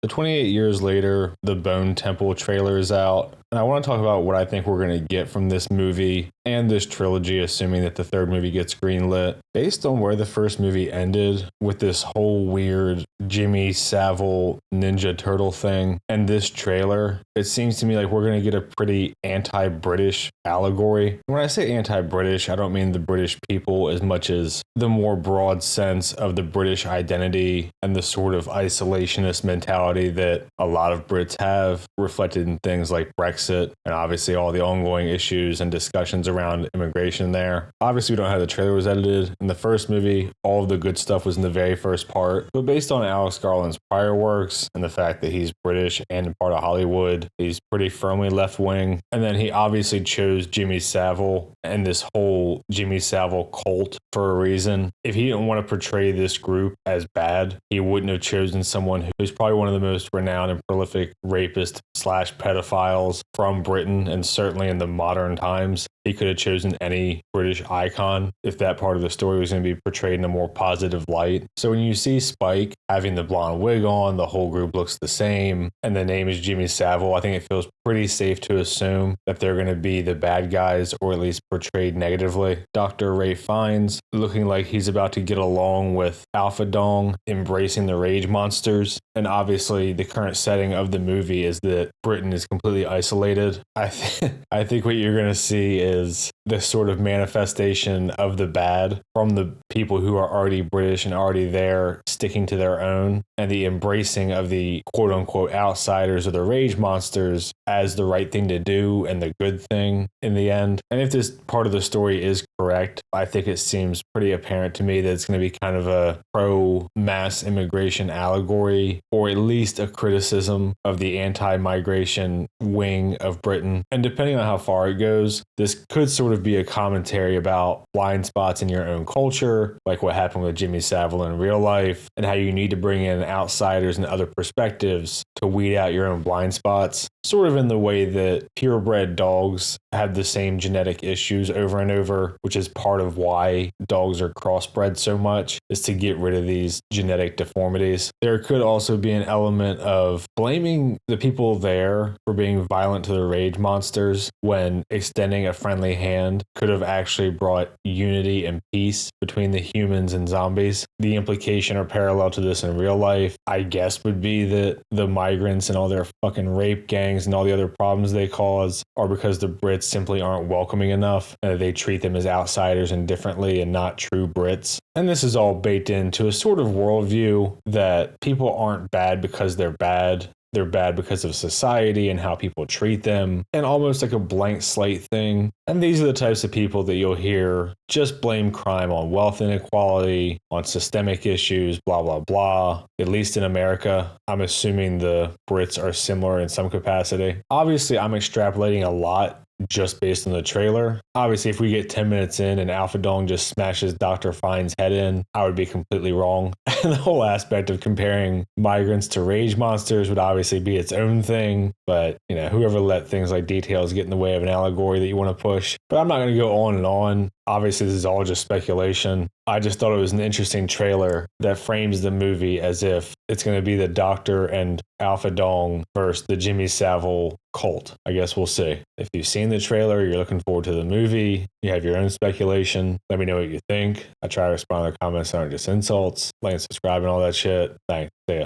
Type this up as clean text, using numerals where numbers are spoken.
So 28 years later, the Bone Temple trailer is out, and I want to talk about what I think we're going to get from this movie and this trilogy, assuming that the third movie gets greenlit. Based on where the first movie ended with this whole weird Jimmy Savile Ninja Turtle thing and this trailer, it seems to me like we're going to get a pretty anti-British allegory. When I say anti-British, I don't mean the British people as much as the more broad sense of the British identity and the sort of isolationist mentality that a lot of Brits have, reflected in things like Brexit and obviously all the ongoing issues and discussions around immigration there. Obviously, we don't have the trailer was edited. In the first movie, all of the good stuff was in the very first part. But based on Alex Garland's prior works and the fact that he's British and part of Hollywood, he's pretty firmly left-wing. And then he obviously chose Jimmy Savile and this whole Jimmy Savile cult for a reason. If he didn't want to portray this group as bad, he wouldn't have chosen someone who's probably one of the most renowned and prolific rapists slash pedophiles from Britain, and certainly in the modern times. He could have chosen any British icon if that part of the story was going to be portrayed in a more positive light. So when you see Spike having the blonde wig on, the whole group looks the same, and the name is Jimmy Savile, I think it feels pretty safe to assume that they're going to be the bad guys, or at least portrayed negatively. Dr. Ray Fiennes looking like he's about to get along with Alpha Dong, embracing the rage monsters. And obviously the current setting of the movie is that Britain is completely isolated. I think what you're going to see is this sort of manifestation of the bad from the people who are already British and already there, sticking to their own, and the embracing of the quote unquote outsiders or the rage monsters as the right thing to do and the good thing in the end. And if this part of the story is correct, I think it seems pretty apparent to me that it's going to be kind of a pro-mass immigration allegory, or at least a criticism of the anti-migration wing of Britain. And depending on how far it goes, this could sort of be a commentary about blind spots in your own culture, like what happened with Jimmy Savile in real life, and how you need to bring in outsiders and other perspectives to weed out your own blind spots. Sort of in the way that purebred dogs have the same genetic issues over and over, which is part of why dogs are crossbred so much, is to get rid of these genetic deformities. There could also be an element of blaming the people there for being violent to the rage monsters, when extending a friendly hand could have actually brought unity and peace between the humans and zombies. The implication or parallel to this in real life, I guess, would be that the migrants and all their fucking rape gangs and all the other problems they cause are because the Brits simply aren't welcoming enough, and they treat them as outsiders and differently and not true Brits. And this is all baked into a sort of worldview that people aren't bad because they're bad. They're bad because of society and how people treat them, and almost like a blank slate thing. And these are the types of people that you'll hear just blame crime on wealth inequality, on systemic issues, blah, blah, blah. At least in America, I'm assuming the Brits are similar in some capacity. Obviously, I'm extrapolating a lot just based on the trailer. Obviously, if we get 10 minutes in and Alpha Dong just smashes Dr. Fine's head in, I would be completely wrong. And the whole aspect of comparing migrants to rage monsters would obviously be its own thing. But, whoever let things like details get in the way of an allegory that you want to push. But I'm not going to go on and on. Obviously, this is all just speculation. I just thought it was an interesting trailer that frames the movie as if it's going to be the Doctor and Alpha Dong versus the Jimmy Savile cult. I guess we'll see. If you've seen the trailer, you're looking forward to the movie, you have your own speculation, let me know what you think. I try to respond to the comments that aren't just insults. Like and subscribe and all that shit. Thanks. See ya.